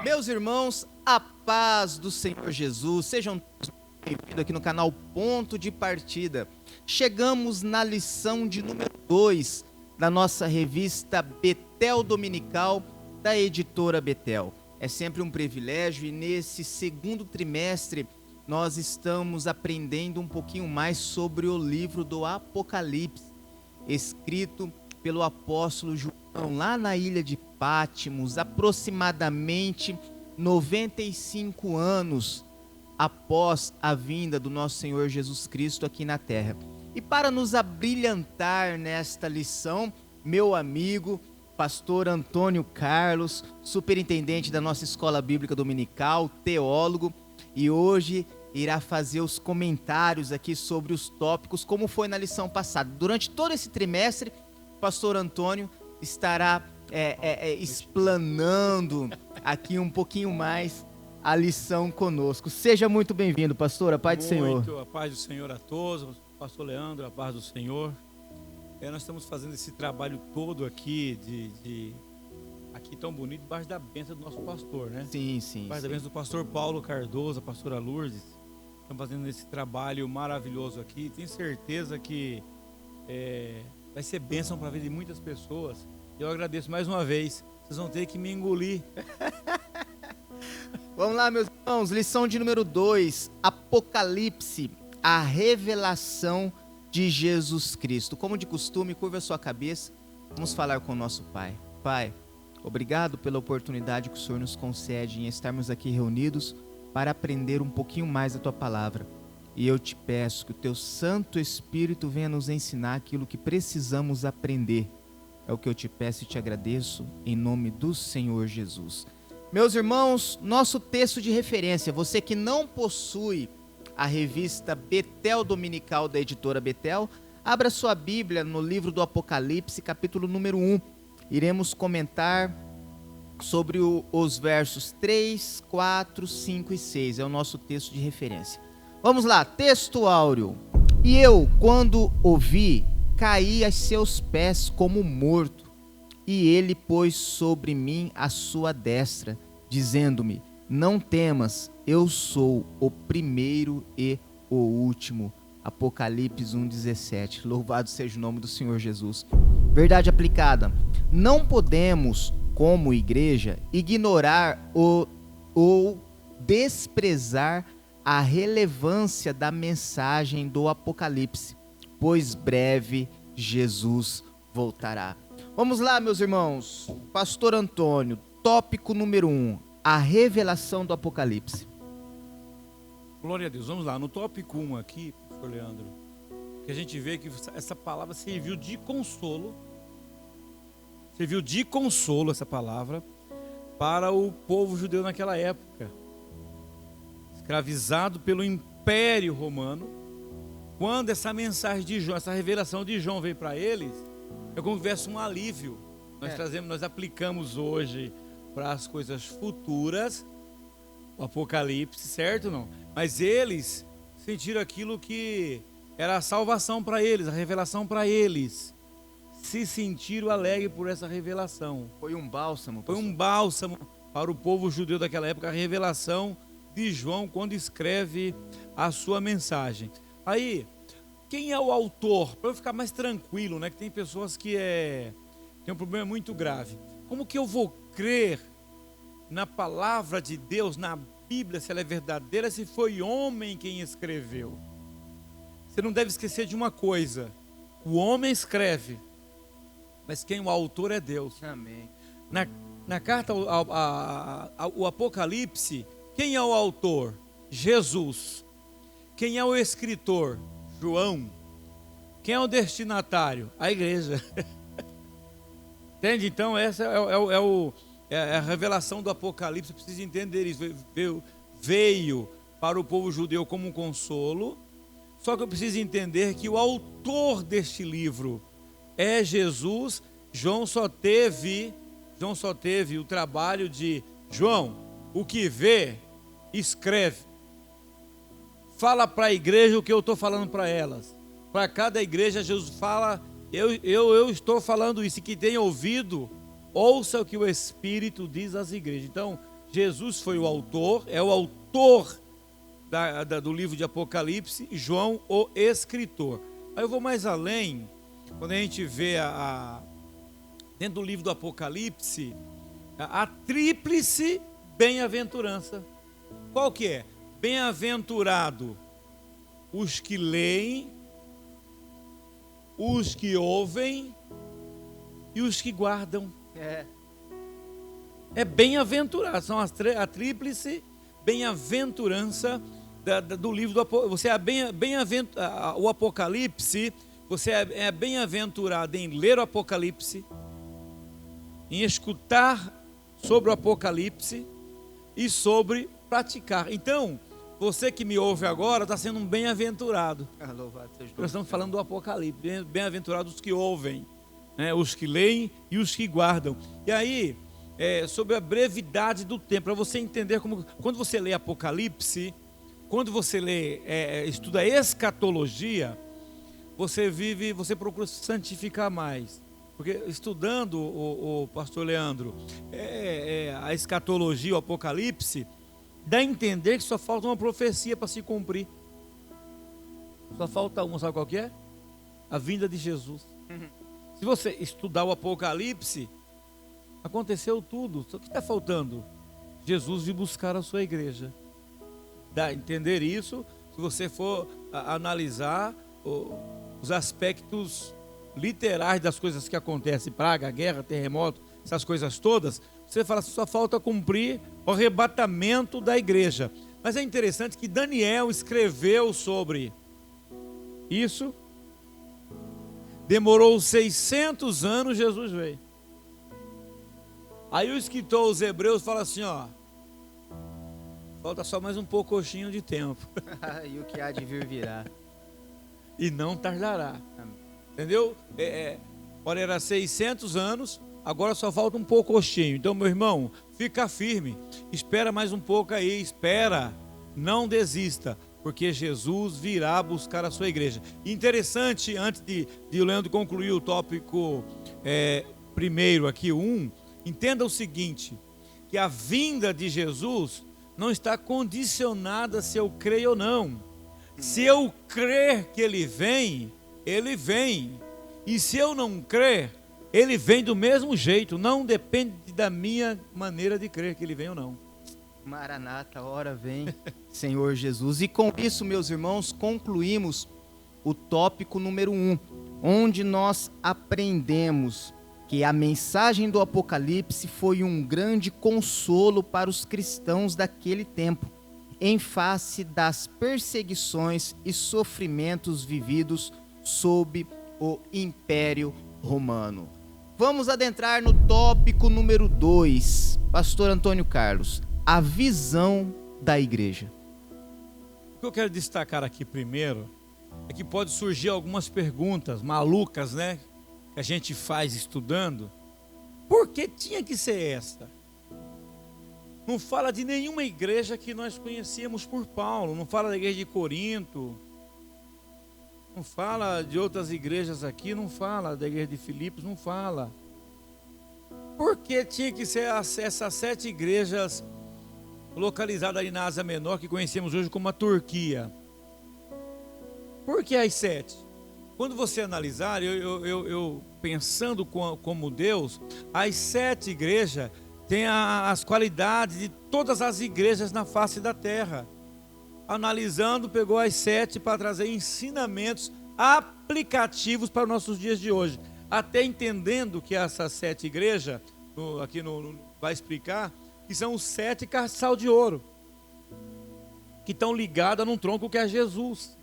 Meus irmãos, a paz do Senhor Jesus, sejam todos bem-vindos aqui no canal Ponto de Partida. Chegamos na lição de número 2 da nossa revista Betel Dominical, da editora Betel. É sempre um privilégio e nesse segundo trimestre nós estamos aprendendo um pouquinho mais sobre o livro do Apocalipse, escrito pelo apóstolo João lá na ilha de Patmos, aproximadamente 95 anos após a vinda do nosso Senhor Jesus Cristo aqui na terra. E para nos abrilhantar nesta lição, meu amigo, pastor Antônio Carlos, superintendente da nossa escola bíblica dominical, teólogo, e hoje irá fazer os comentários aqui sobre os tópicos, como foi na lição passada. Durante todo esse trimestre, o pastor Antônio estará explanando aqui um pouquinho mais a lição conosco. Seja muito bem-vindo, pastor, a paz do Senhor. Muito, a paz do Senhor a todos, pastor Leandro, a paz do Senhor. Nós estamos fazendo esse trabalho todo aqui, aqui tão bonito, debaixo da bênção do nosso pastor, né? Sim, sim. Debaixo da bênção do pastor Paulo Cardoso, a pastora Lourdes. Estamos fazendo esse trabalho maravilhoso aqui. Tenho certeza que vai ser bênção para a vida de muitas pessoas. Eu agradeço mais uma vez. Vocês vão ter que me engolir. Vamos lá, meus irmãos. Lição de número 2. Apocalipse, a revelação de Jesus Cristo. Como de costume, curva a sua cabeça. Vamos falar com o nosso Pai. Pai, obrigado pela oportunidade que o Senhor nos concede em estarmos aqui reunidos para aprender um pouquinho mais da Tua Palavra. E eu te peço que o Teu Santo Espírito venha nos ensinar aquilo que precisamos aprender. É o que eu te peço e te agradeço, em nome do Senhor Jesus. Meus irmãos, nosso texto de referência, você que não possui a revista Betel Dominical da editora Betel, abra sua Bíblia no livro do Apocalipse, capítulo número 1. Iremos comentar sobre os versos 3, 4, 5 e 6. É o nosso texto de referência. Vamos lá, texto áureo. E eu, quando ouvi, caí a seus pés como morto, e ele pôs sobre mim a sua destra, dizendo-me: não temas, eu sou o primeiro e o último. Apocalipse 1,17. Louvado seja o nome do Senhor Jesus. Verdade aplicada. Não podemos, como igreja, ignorar ou desprezar a relevância da mensagem do Apocalipse, pois breve Jesus voltará. Vamos lá, meus irmãos. Pastor Antônio, tópico número 1, a revelação do Apocalipse. Glória a Deus. Vamos lá, no tópico 1 aqui, pastor Leandro, que a gente vê que essa palavra serviu de consolo essa palavra para o povo judeu naquela época, escravizado pelo Império Romano. Quando essa mensagem de João, essa revelação de João veio para eles, é como se tivesse um alívio. Nós aplicamos hoje para as coisas futuras, o Apocalipse, certo ou não? Mas eles sentiram aquilo que era a salvação para eles, a revelação para eles. Se sentiram alegres por essa revelação. Foi um bálsamo. Foi um bálsamo para o povo judeu daquela época, a revelação de João quando escreve a sua mensagem. Aí, quem é o autor? Para eu ficar mais tranquilo, né? Que tem pessoas que tem um problema muito grave. Como que eu vou crer na palavra de Deus, na Bíblia, se ela é verdadeira, se foi homem quem escreveu? Você não deve esquecer de uma coisa: o homem escreve, mas quem o autor é Deus. Amém. Na carta ao Apocalipse, quem é o autor? Jesus. Quem é o escritor? João. Quem é o destinatário? A igreja. Entende? Então essa é a revelação do Apocalipse. Você precisa entender isso. Veio para o povo judeu como um consolo. Só que eu preciso entender que o autor deste livro é Jesus. João só teve o trabalho de: João, o que vê, escreve. Fala para a igreja o que eu estou falando para elas. Para cada igreja, Jesus fala: eu estou falando isso. E que tem ouvido, ouça o que o Espírito diz às igrejas. Então, Jesus foi o autor, é o autor do livro de Apocalipse, e João o escritor. Aí eu vou mais além, quando a gente vê dentro do livro do Apocalipse, a tríplice bem-aventurança. Qual que é? Bem-aventurado os que leem, os que ouvem e os que guardam. É bem-aventurado, são a tríplice bem-aventurança do livro do Apocalipse. Você é o Apocalipse, você é bem-aventurado em ler o Apocalipse, em escutar sobre o Apocalipse e sobre praticar. Então, você que me ouve agora está sendo um bem-aventurado. Nós estamos falando do Apocalipse, bem-aventurados os que ouvem, né, os que leem e os que guardam. E aí, sobre a brevidade do tempo, para você entender quando você lê Apocalipse, quando você estuda escatologia, você procura se santificar mais. Porque estudando o pastor Leandro, a escatologia, o Apocalipse, dá a entender que só falta uma profecia para se cumprir. Só falta uma, sabe qual que é? A vinda de Jesus. Se você estudar o Apocalipse, aconteceu tudo. Só que está faltando? Jesus vir buscar a sua igreja. Dá a entender isso, se você for analisar os aspectos literais das coisas que acontecem, praga, guerra, terremoto, essas coisas todas, você fala, só falta cumprir o arrebatamento da igreja. Mas é interessante que Daniel escreveu sobre isso, demorou 600 anos, Jesus veio. Aí o escritor aos Hebreus fala assim, falta só mais um pouquinho de tempo. E o que há de vir virá. E não tardará. Amém. Entendeu? Ora, era 600 anos, agora só falta um pouquinho. Então, meu irmão, fica firme, espera mais um pouco aí, espera, não desista, porque Jesus virá buscar a sua igreja. Interessante, antes de o Leandro concluir o tópico primeiro aqui, entenda o seguinte, que a vinda de Jesus não está condicionada se eu creio ou não. Se eu crer que ele vem, ele vem. E se eu não crer, ele vem do mesmo jeito. Não depende da minha maneira de crer que ele vem ou não. Maranata, hora vem, Senhor Jesus. E com isso, meus irmãos, concluímos o tópico número 1, onde nós aprendemos que a mensagem do Apocalipse foi um grande consolo para os cristãos daquele tempo, em face das perseguições e sofrimentos vividos sob o Império Romano. Vamos adentrar no tópico número 2, Pastor Antônio Carlos, a visão da igreja. O que eu quero destacar aqui primeiro é que pode surgir algumas perguntas malucas, né? Que a gente faz estudando. Por que tinha que ser essa? Não fala de nenhuma igreja que nós conhecíamos por Paulo, não fala da igreja de Corinto, não fala de outras igrejas aqui, não fala da igreja de Filipos, não fala. Por que tinha que ser essas 7 igrejas localizadas ali na Ásia Menor, que conhecemos hoje como a Turquia? Por que as 7? Quando você analisar, eu pensando como Deus, as 7 igrejas têm as qualidades de todas as igrejas na face da terra. Analisando, pegou as 7 para trazer ensinamentos aplicativos para os nossos dias de hoje. Até entendendo que essas 7 igrejas, aqui vai explicar, que são os 7 castiçal de ouro, que estão ligadas num tronco que é Jesus.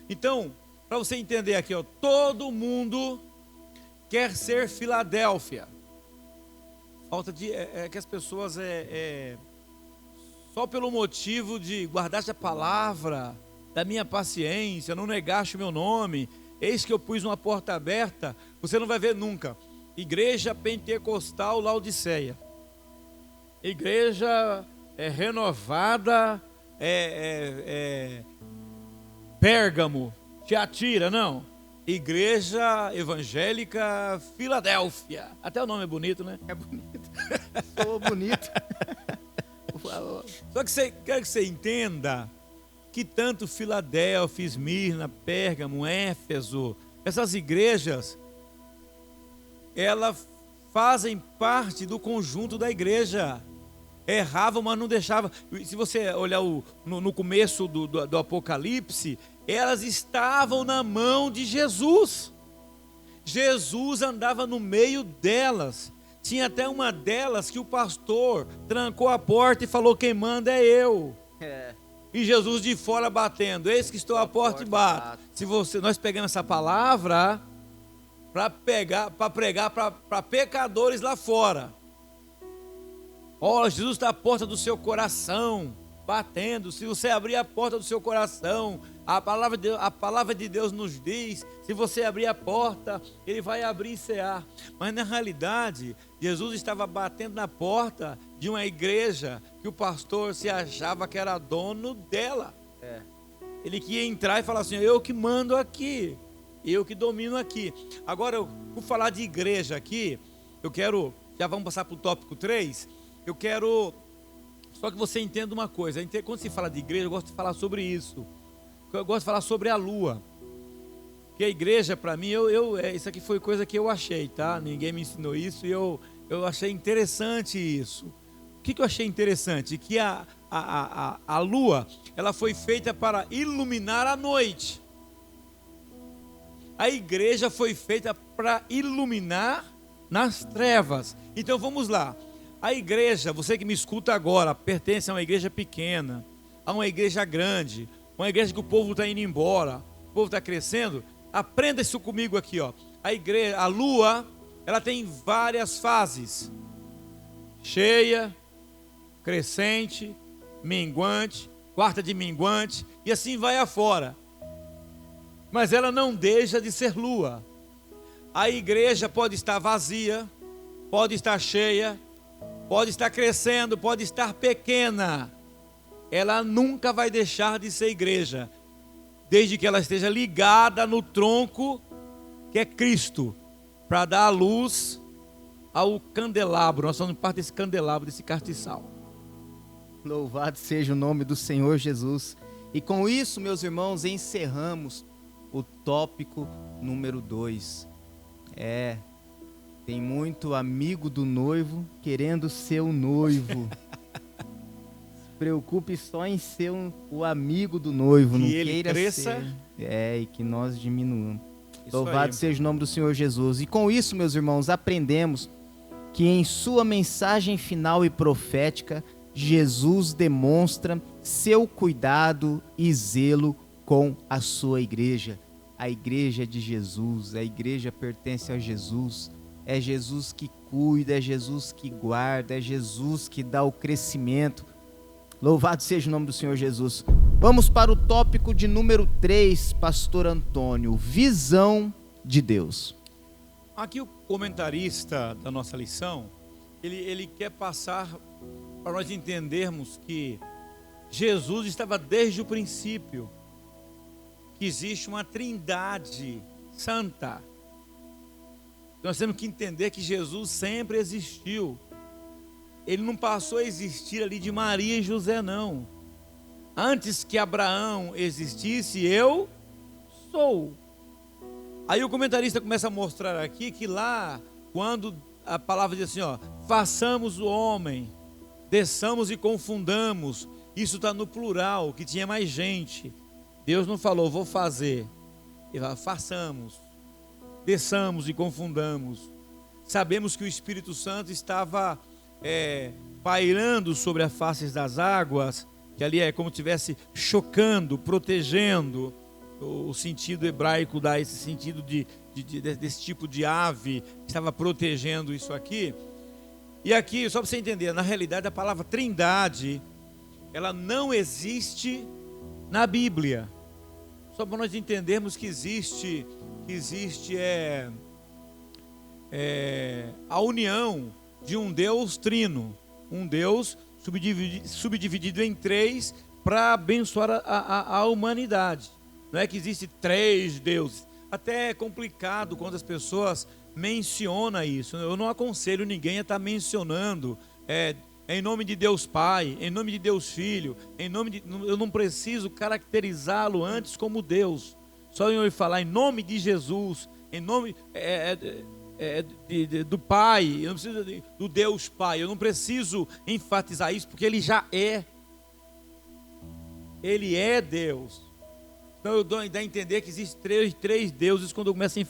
Então, para você entender aqui, todo mundo quer ser Filadélfia. Falta de que as pessoas só pelo motivo de guardaste a palavra, da minha paciência, não negaste o meu nome, eis que eu pus uma porta aberta, você não vai ver nunca. Igreja Pentecostal Laodiceia, igreja renovada, Pérgamo, Tiatira, não. Igreja Evangélica Filadélfia. Até o nome é bonito, né? É bonito. Ficou bonito. Só que quero que você entenda que tanto Filadélfia, Esmirna, Pérgamo, Éfeso, essas igrejas, elas fazem parte do conjunto da igreja. Erravam, mas não deixavam. Se você olhar no começo do Apocalipse, elas estavam na mão de Jesus. Jesus andava no meio delas. Tinha até uma delas que o pastor trancou a porta e falou: quem manda é eu. E Jesus de fora batendo: eis que estou à porta e bato. Se nós pegamos essa palavra para pregar para pecadores lá fora. Olha, Jesus está à porta do seu coração, batendo. Se você abrir a porta do seu coração, a palavra de Deus nos diz, se você abrir a porta, Ele vai abrir e cear. Mas na realidade, Jesus estava batendo na porta de uma igreja que o pastor se achava que era dono dela. Ele queria entrar e falar assim: eu que mando aqui, eu que domino aqui. Agora, por falar de igreja aqui, já vamos passar para o tópico 3, eu quero só que você entenda uma coisa. Quando se fala de igreja, eu gosto de falar sobre isso. Eu gosto de falar sobre a lua. Porque a igreja, para mim, isso aqui foi coisa que eu achei, tá? Ninguém me ensinou isso e eu achei interessante isso. O que eu achei interessante? Que a lua, ela foi feita para iluminar a noite. A igreja foi feita para iluminar nas trevas. Então vamos lá. A igreja, você que me escuta agora, pertence a uma igreja pequena, a uma igreja grande, uma igreja que o povo está indo embora, o povo está crescendo. Aprenda isso comigo aqui, ó. A lua, ela tem várias fases: cheia, crescente, minguante, quarta de minguante, e assim vai afora. Mas ela não deixa de ser lua. A igreja pode estar vazia, pode estar cheia, pode estar crescendo, pode estar pequena. Ela nunca vai deixar de ser igreja, desde que ela esteja ligada no tronco, que é Cristo, para dar a luz ao candelabro. Nós somos parte desse candelabro, desse castiçal. Louvado seja o nome do Senhor Jesus. E com isso, meus irmãos, encerramos o tópico número 2. Tem muito amigo do noivo querendo ser o noivo. Se preocupe só em ser o amigo do noivo. Que não ele queira cresça. ser. E que nós diminuamos. Isso Louvado aí. seja o nome do Senhor Jesus. E com isso, meus irmãos, aprendemos que em sua mensagem final e profética, Jesus demonstra seu cuidado e zelo com a sua igreja. A igreja é de Jesus, a igreja pertence a Jesus. É Jesus que cuida, é Jesus que guarda, é Jesus que dá o crescimento. Louvado seja o nome do Senhor Jesus. Vamos para o tópico de número 3, pastor Antônio, visão de Deus. Aqui o comentarista da nossa lição, ele quer passar para nós entendermos que Jesus estava desde o princípio, que existe uma trindade santa. Nós temos que entender que Jesus sempre existiu. Ele não passou a existir ali de Maria e José, não. Antes que Abraão existisse, eu sou. Aí o comentarista começa a mostrar aqui que lá, quando a palavra diz assim, ó, façamos o homem, desçamos e confundamos, isso está no plural, que tinha mais gente. Deus não falou, vou fazer. Ele falou, façamos, desçamos e confundamos. Sabemos que o Espírito Santo estava pairando sobre as faces das águas, que ali é como se estivesse chocando, protegendo. O sentido hebraico dá esse sentido desse tipo de ave, que estava protegendo isso aqui. E aqui, só para você entender, na realidade a palavra trindade, ela não existe na Bíblia. Só para nós entendermos que existe a união de um Deus trino, um Deus subdividido em três para abençoar a humanidade. Não é que existe 3 deuses. Até é complicado quando as pessoas mencionam isso. Eu não aconselho ninguém a estar mencionando em nome de Deus Pai, em nome de Deus Filho, eu não preciso caracterizá-lo antes como Deus. Só eu falar em nome de Jesus, em nome do Pai, eu não preciso do Deus Pai, eu não preciso enfatizar isso, porque Ele já é. Ele é Deus. Então eu dou a entender que existem três deuses quando eu começo a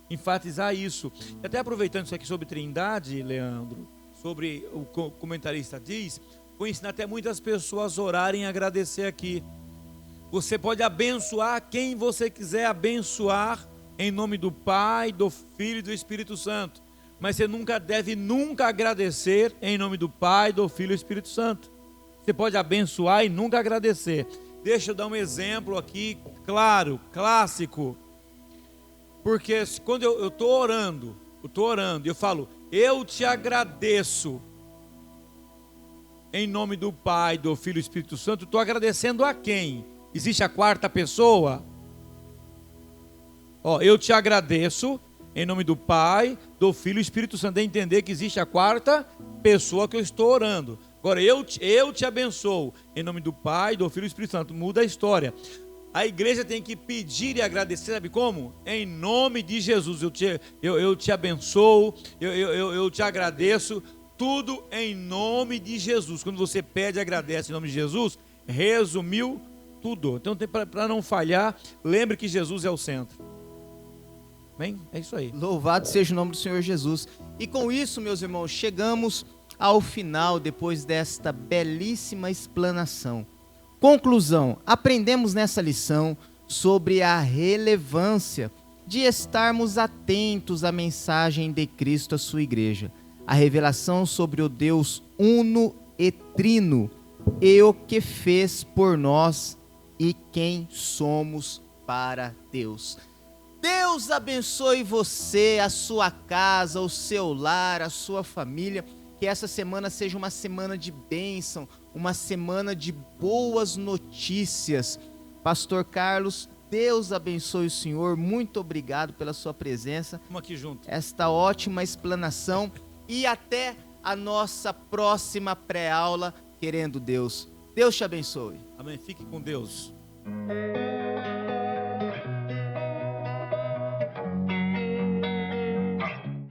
enfatizar isso. E até aproveitando isso aqui sobre Trindade, Leandro, sobre o comentarista diz, vou ensinar até muitas pessoas a orarem e agradecer aqui. Você pode abençoar quem você quiser abençoar em nome do Pai, do Filho e do Espírito Santo. Mas você deve nunca agradecer em nome do Pai, do Filho e do Espírito Santo. Você pode abençoar e nunca agradecer. Deixa eu dar um exemplo aqui, claro, clássico. Porque quando eu estou orando, eu falo, eu te agradeço em nome do Pai, do Filho e do Espírito Santo. Estou agradecendo a quem? Existe a quarta pessoa? Eu te agradeço em nome do Pai, do Filho e do Espírito Santo. É entender que existe a quarta pessoa que eu estou orando. Agora, eu te abençoo em nome do Pai, do Filho e do Espírito Santo. Muda a história. A igreja tem que pedir e agradecer, sabe como? Em nome de Jesus. Eu te abençoo, eu te agradeço. Tudo em nome de Jesus. Quando você pede e agradece em nome de Jesus, resumiu tudo. Então, para não falhar, lembre que Jesus é o centro. Bem, é isso aí. Louvado seja o nome do Senhor Jesus. E com isso, meus irmãos, chegamos ao final, depois desta belíssima explanação. Conclusão: aprendemos nessa lição sobre a relevância de estarmos atentos à mensagem de Cristo à sua igreja, a revelação sobre o Deus uno e trino, e o que fez por nós e quem somos para Deus. Deus abençoe você, a sua casa, o seu lar, a sua família. Que essa semana seja uma semana de bênção, uma semana de boas notícias. Pastor Carlos, Deus abençoe o senhor. Muito obrigado pela sua presença. Vamos aqui junto. Esta ótima explanação. E até a nossa próxima pré-aula, querendo Deus. Deus te abençoe. Amém. Fique com Deus.